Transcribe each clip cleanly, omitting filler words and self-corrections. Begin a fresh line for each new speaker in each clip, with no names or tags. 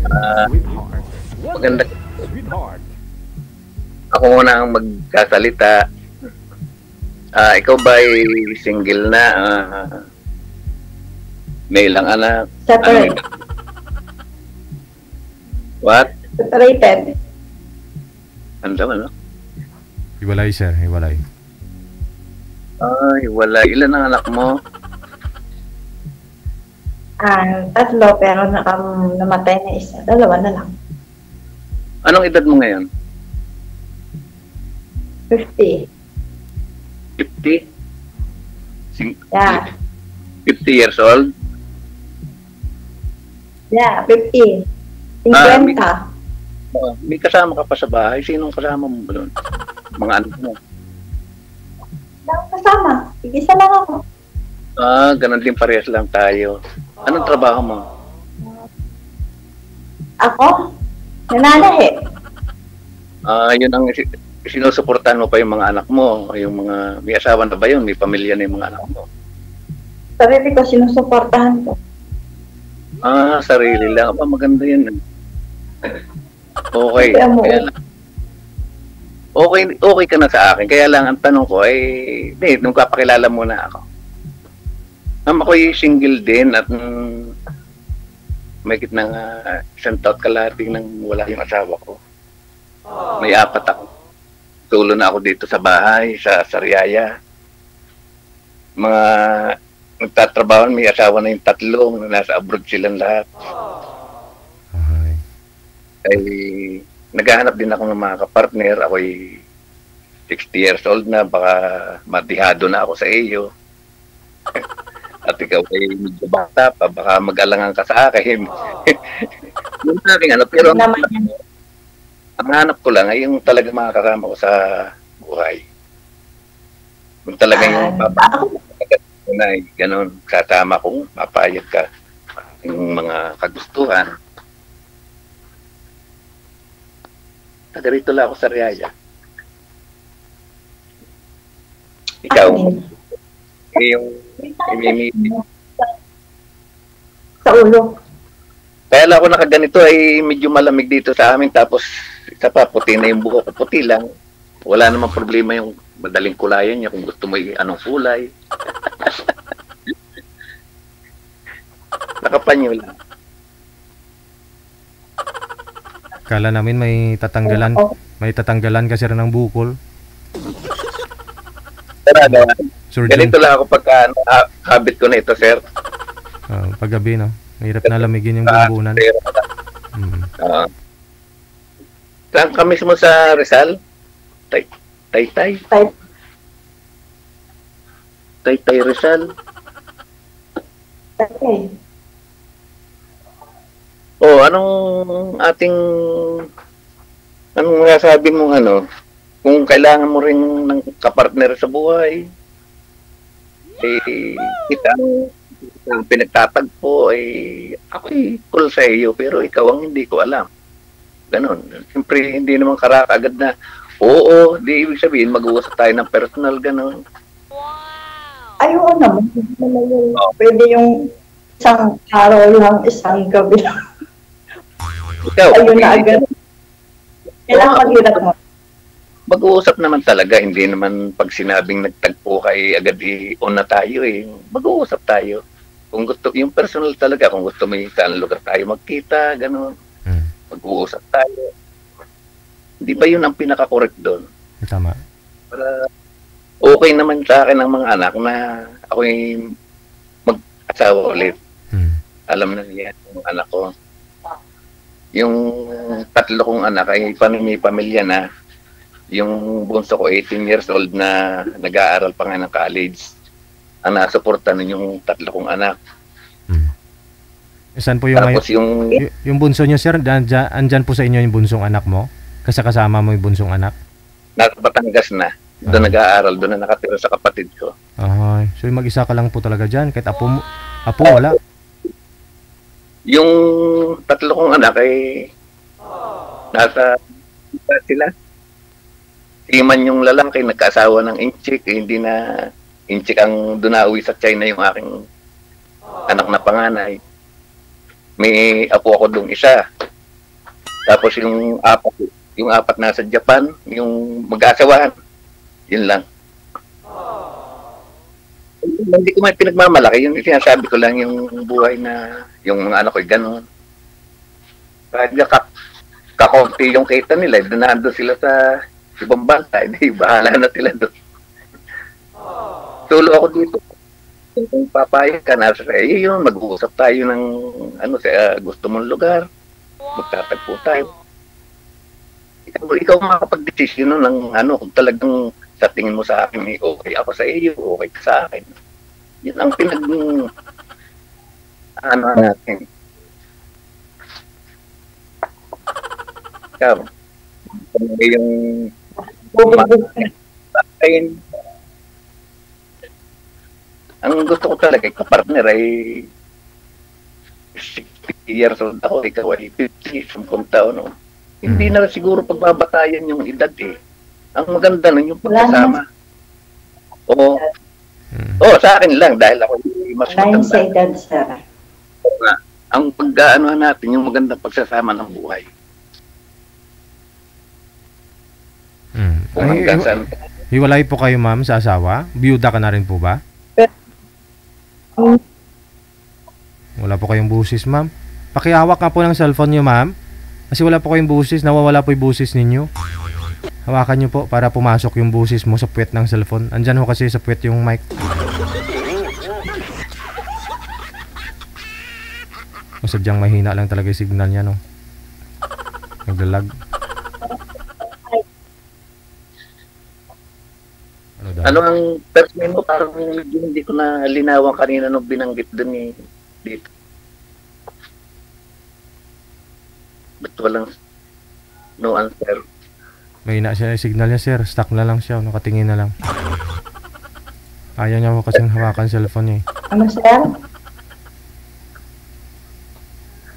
Ah,
Sweetheart.
maganda.
Wonder. Sweetheart.
Ako muna ang magkasalita. Ikaw ba ay single na? May ilang anak?
Separate.
What?
Separated.
Ano?
Hiwalay, sir. Hiwalay.
Wala. Ilan ang anak mo?
Tatlo, pero namatay na isa. Dalawa na lang.
Anong edad mo ngayon?
50.
50?
Yeah.
50 years old?
Yeah, 50. 50.
May kasama ka pa sa bahay? Sinong kasama mo ba doon? Mga anak mo?
Kasama. Isa lang ako.
Ganun din, parehas lang tayo. Anong trabaho mo?
Ako? Nananahi.
Yun ang sinusuportahan mo pa yung mga anak mo, yung mga, may asawa na ba yun? May pamilya na yung mga anak mo?
Sarili ko, sinusuportahan ko.
Sarili lang. Maganda yan. Okay.
Kaya mo.
Okay ka na sa akin. Kaya lang, ang tanong ko ay, nung kapakilala mo na ako. Ako'y single din at may kitnang isang taon kalahati nang wala yung asawa ko. May 4 ako. Tulo na ako dito sa bahay, sa Sariaya. Mga nagtatrabaho, may asawa na yung 3, nasa abroad silang lahat.
Okay.
Ay, naghahanap din ako ng mga kapartner. Ako'y 60 years old na, baka matihado na ako sa iyo. At ikaw ay medyo bata pa, baka mag-alangan ka sa akin. Yung aking pero ang hanap ko lang ay yung talaga makakasama ko sa buhay. Yung talaga yung papayag ganun, kasama kong papayag ka yung mga kagustuhan. Taga rito lang ako sa Riyaya. Ikaw, yung
sa ulo.
kaya lang ako nakaganito ay medyo malamig dito sa amin, tapos isa pa, puti na yung buhok ko, puti lang. Wala namang problema yung madaling kulayan niya kung gusto mo anong kulay. Nakapanyo lang.
Kala namin may tatanggalan kasi rin ng bukol.
Ganito lang ako pagka habit ko na ito, sir.
Paggabi, no? Mahirap na lamigin yung bumbunan.
Saan ka mismo sa Rizal? Taytay Rizal.
Okay.
Anong masasabi mong kung kailangan mo rin ng kapartner sa buhay, kita ang pinagtatagpo, ako'y cool sa iyo, pero ikaw ang hindi ko alam. Ganon. Siyempre, hindi naman agad na, oo, di ibig sabihin, mag-uusap tayo ng personal, ganon.
Ayun naman. Pwede yung isang araw lang, isang gabi lang.
Ikaw,
ayun na agad. Kailangan maghirap mo.
Mag-uusap naman talaga, hindi naman pag sinabing nagtagpo kay agad on na tayo Mag-uusap tayo. Kung gusto, yung personal talaga, kung gusto mo saan lugar tayo magkita, gano'n. Mag-uusap tayo. Hindi ba yun ang pinaka-correct doon?
Tama.
Para okay naman sa akin ang mga anak na ako'y mag-asawa ulit. Alam na niya yung anak ko. Yung 3 kong anak ay may pamilya na. Yung bunso ko, 18 years old na nag-aaral pa nga ng college. Ang nasuportan yung 3 kong anak.
Saan po yung
tapos
yung bunso nyo, sir? Andyan po sa inyo yung bunsong anak mo? Kasi kasama mo yung bunsong anak?
Nasa Batangas na. Doon nag-aaral, doon na nakatira sa kapatid ko.
So yung mag-isa ka lang po talaga dyan? Kahit apo wala?
Yung 3 kong anak ay nasa sila. Iman yung lalaki, nagkaasawa ng inchik, hindi na inchik ang dunauwi sa China yung aking anak na panganay. May apo ako dong isa. Tapos yung apat nasa Japan, yung mag-aasawahan. Yun lang. Hindi ko man pinagmamalaki. Yung sinasabi ko lang yung buhay na yung mga anak ko gano'n. Kahit kakonti yung kita nila, nandun sila sa ibang bansa, hindi, bahala na sila doon. Tulo ako dito. Kung papayag ka na sa yun, mag-uusap tayo ng sa gusto mong lugar. Magtatagpo tayo. Ikaw makapag-desisyon ng kung talagang sa tingin mo sa akin, okay ako sa iyo, okay ka sa akin. Yun ang natin. Ikaw, yung akin, ang gusto ko talaga, kapartner ay 60 years old ako, ikaw ay 50, 10 taon. No? Hindi na siguro pagbabatayan yung edad eh. Ang maganda nun yung pagkasama. Oo. Sa akin lang, dahil ako mas
Wala sa
matanda.
edad, sir.
Ang pag-ano natin, yung magandang pagsasama ng buhay. Kung hanggang saan.
Hiwalay po kayo, ma'am, sa asawa? Biyuda ka na rin po ba? Wala po kayong busis, ma'am. Pakihawak nga po ng cellphone nyo, ma'am. Kasi wala po kayong busis, nawawala po yung busis ninyo. Hawakan nyo po para pumasok yung busis mo sa puwet ng cellphone. Andyan ho kasi sa puwet yung mic. O sadyang mahina lang talaga yung signal niya, no? Naglalag.
Ano ang first name mo? Parang hindi ko na linawan kanina nung binanggit dun dito. Ba't walang no answer?
Mahina siya yung signal niya, sir. Stuck na lang siya. Nakatingin na lang. Ayaw niya mo kasing hawakan cellphone niya.
Ano, sir?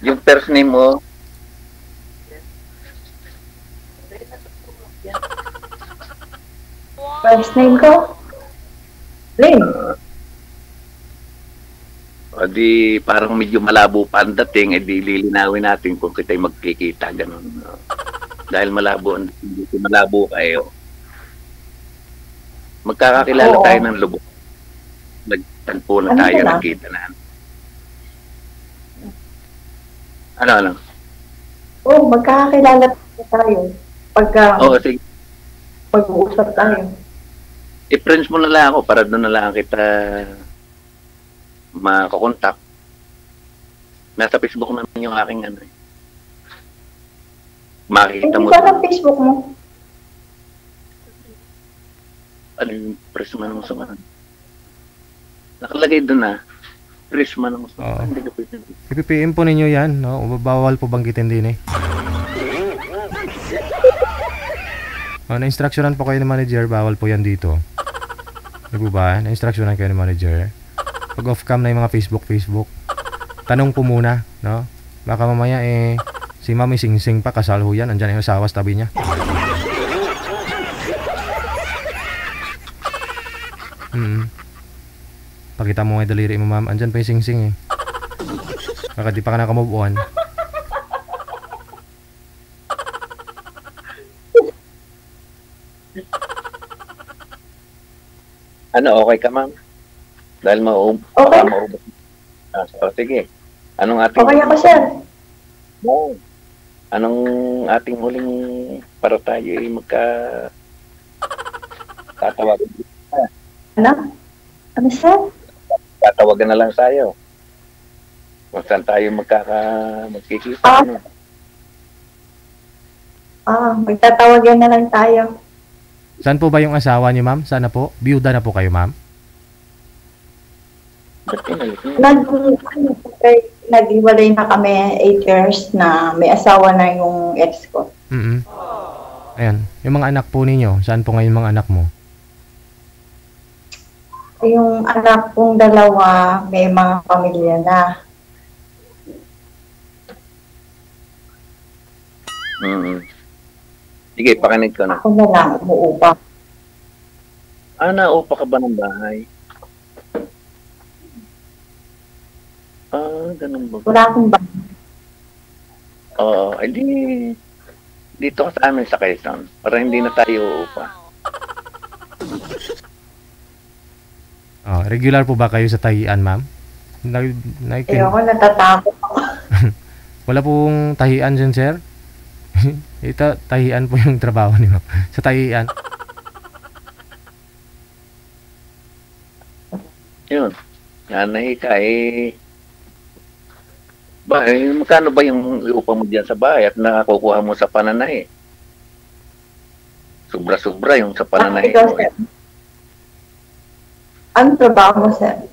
Yung first name mo,
First name ko? Lynn.
o di parang medyo malabo pa ang dating, di lilinawin natin kung kita'y magkikita, ganun. Dahil malabo kayo. Magkakakilala
Oo.
tayo ng lubos. Nagtagpo na
Ano
tayo,
ba?
nagkita na. Ano?
Magkakakilala tayo. Pagka
Sige.
pag-uusap tayo.
I-friends mo na lang ako para doon na lang kita makakontak. Nasa Facebook naman yung aking makikita mo.
Hindi ba ng Facebook mo?
Ano yung Prisma ng Suman? Nakalagay doon Prisma ng Suman.
Oo.
Hindi ka pwede.
I-PM po ninyo yan, no? Bawal po banggitin din eh. Na-instructionan po kayo ng manager, bawal po yan dito. Di po ba? Na-instructionan kayo ng manager. Pag off-cam na yung mga Facebook. Tanong po muna, no? Baka mamaya si mami sing-sing pa, kasal ho yan. Andyan yung asawa sa tabi niya. Pakita mo nga yung daliri mo, ma'am. Andyan pa yung sing-sing eh. Baka di pa ka nakamove on.
Okay ka, ma'am? Dahil
Okay.
maubos. Sige. Anong ating...
Okay ako, sir.
Anong ating huling para tayo tatawagan?
Ano, sir?
Tatawagan na lang tayo. Kung saan tayo magkikita.
Magtatawagan na lang tayo.
Saan po ba yung asawa niyo, ma'am? Sana po? Biyuda na po kayo, ma'am?
Nag-iwalay na kami 8 years na may asawa na yung ex ko.
Ayan. Yung mga anak po ninyo, saan po ngayon mga anak mo?
Yung anak kong dalawa, may mga pamilya na.
Sige, pakinig ko na.
Ako na lang, umuupa.
Naupa ka ba ng bahay? Ganun ba?
Wala akong bahay.
Oo, edi dito ka sa amin sa Quezon para hindi na tayo uupa.
Oh, regular po ba kayo sa tahian, ma'am? Nag, nag,
Ayoko, natatakot ako.
wala pong tahian dyan, sir? Ito, tahian po yung trabaho ni ma'am. Sa tahian.
Yun. Nanay ka magkano ba yung upa mo dyan sa bahay at nakukuha mo sa pananahi? Sobra-sobra yung sa pananahi
Ikaw,
mo.
sir. Ano trabaho mo, sir?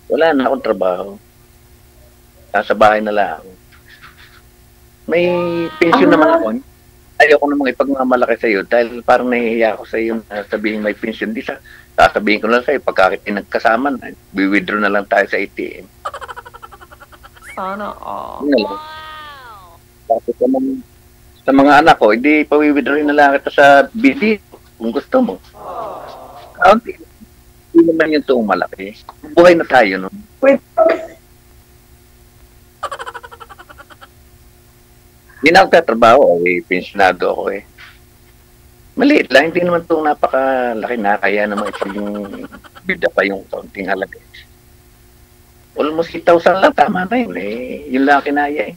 Wala na akong trabaho. Nasa bahay na lang ako. May pension naman ako. Ayoko namang ipagmamalaki sa iyo dahil parang nahihiya ako sa iyo na sabihin may pension. Di sa sasabihin ko na sa iyo pagkakit nagkasama na, withdraw na lang tayo sa ATM.
Sana all.
Yun na lang. Tapos sa mga anak ko, hindi pa-withdraw na lang kita sa BD kung gusto mo. Kaunti. Hindi naman yung tuong malaki. Buhay na tayo, no?
Wait.
Hindi na ako tatrabaho, pensionado ako eh. Maliit lang, hindi naman itong napakalaki na, kaya naman ito yung bida pa yung kaunting halaga. Almost 8,000 lang, tama na yun eh. Yun lang kinaya eh.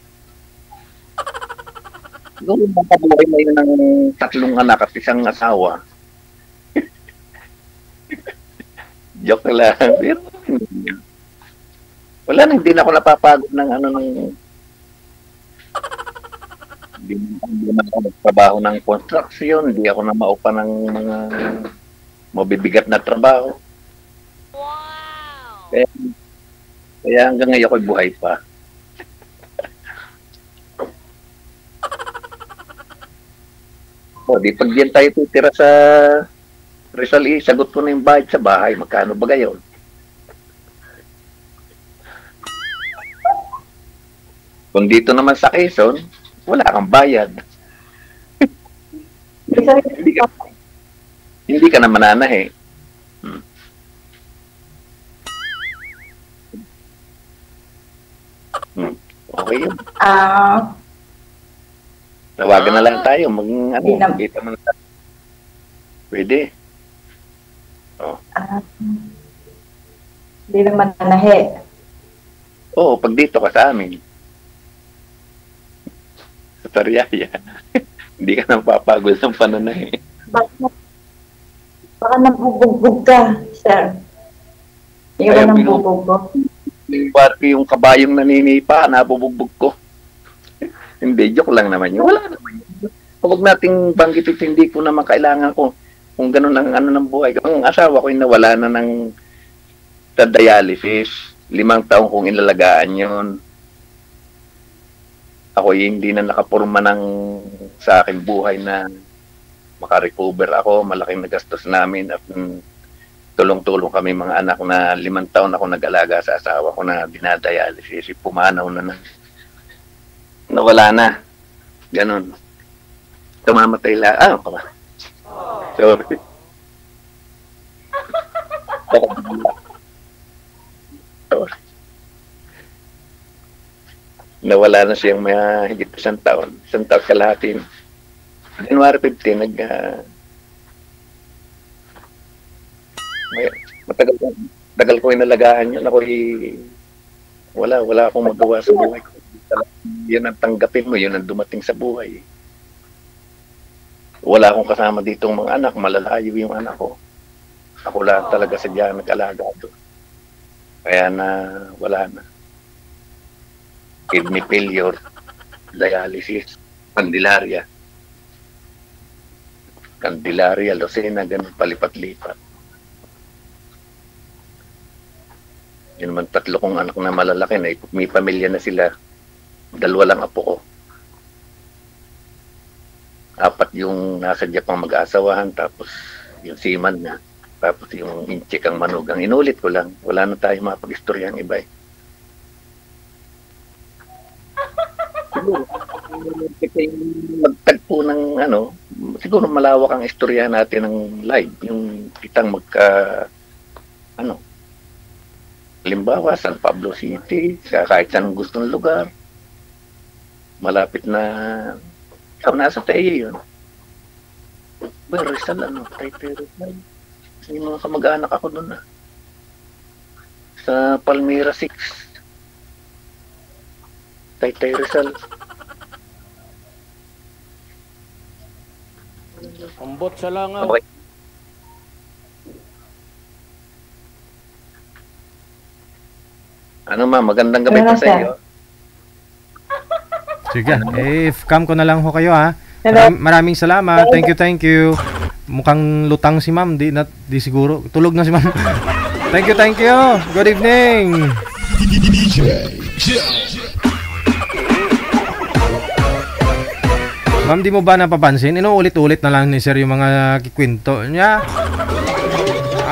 Siguro makabuhay na yun ng 3 anak at 1 asawa. Joke lang. Pero, wala na, hindi na ako napapagod ng hindi naman ako nagtrabaho ng construction, hindi ako na maupa ng mga mabibigat na trabaho.
Wow!
Kaya hanggang ngayon ako'y buhay pa. O, di pag diyan tayo tutira sa Rizal, sagot ko na yung bayad sa bahay. Magkano ba gayon? Kung dito naman sa Quezon, wala kang bayad. Hindi ka na mananahe. Okay yun. Tawagan na lang tayo. Kita mo na tayo. Pwede.
Hindi naman nanahe.
Oo, pag dito ka sa amin. Sa Tariaya. Hindi ka nang papagod ng pananahe.
Baka nabubugbog ka, sir. Hindi ka ba nabubugbog?
Yung barko, yung kabayong naninipa, nabubugbog ko. Hindi, joke lang naman yun. Wala naman yun. Huwag nating banggitin, hindi ko naman kailangan ko kung ganun ang ng buhay. Ang asawa ko yung nawala na ng sa dialysis. 5 taong kong inalagaan yun. Ako hindi na nakapurma ng sa akin buhay na makarecover ako. Malaking nagastos namin at tulong-tulong kami mga anak na 5 taon ako nag-alaga sa asawa ko na dinadialysis. Pumanaw na nawala na. Ganon. Tumamatay lang. Ka ba? Sorry. Sorry. Nawala na siyang may higit 1 taon. 1 taon kalahati. January 15, matagal ko inalagaan yun. Wala akong magawa sa buhay ko. Yan ang tanggapin mo, yun ang dumating sa buhay. Wala akong kasama ditong mga anak, malalayo yung anak ko. Ako lang talaga sadya nag-alaga doon. Kaya wala na. Kidney failure, dialysis, Candelaria, Lucena, ganun palipat-lipat. Yun naman 3 kong anak na malalaki na may pamilya na sila. 2 lang apo ko. 4 yung nasa Japan mag-aasawahan, tapos yung seaman na, tapos yung inchik ang manugang. Inulit ko lang, wala na tayo mapag-istorya ang iba eh. Siguro, magtagpo ng siguro malawak ang istorya natin ng live, yung kitang halimbawa, San Pablo City, kahit saan gustong lugar. malapit na, nasa tayo yun. Ba, Rizal, Taytay Rizal. Yung mga kamag-anak ako doon sa Palmira 6. Taytay Rizal.
Ambot sa langaw.
Okay. Ano ma'am, magandang gabi po
Hello,
sa
sir.
iyo.
Sige, cam ko na lang ho kayo ha.
Hello.
Maraming salamat. Thank you. Mukhang lutang si ma'am, di siguro. Tulog na si ma'am. Thank you. Good evening. Ma'am, di mo ba napapansin? Inuulit-ulit na lang ni sir yung mga kikwento niya.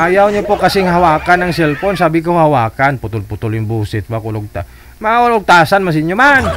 Ayaw niyo po kasing hawakan ng cellphone. Sabi ko hawakan. Putol-putol yung busit. Makulog tasan masin nyo man.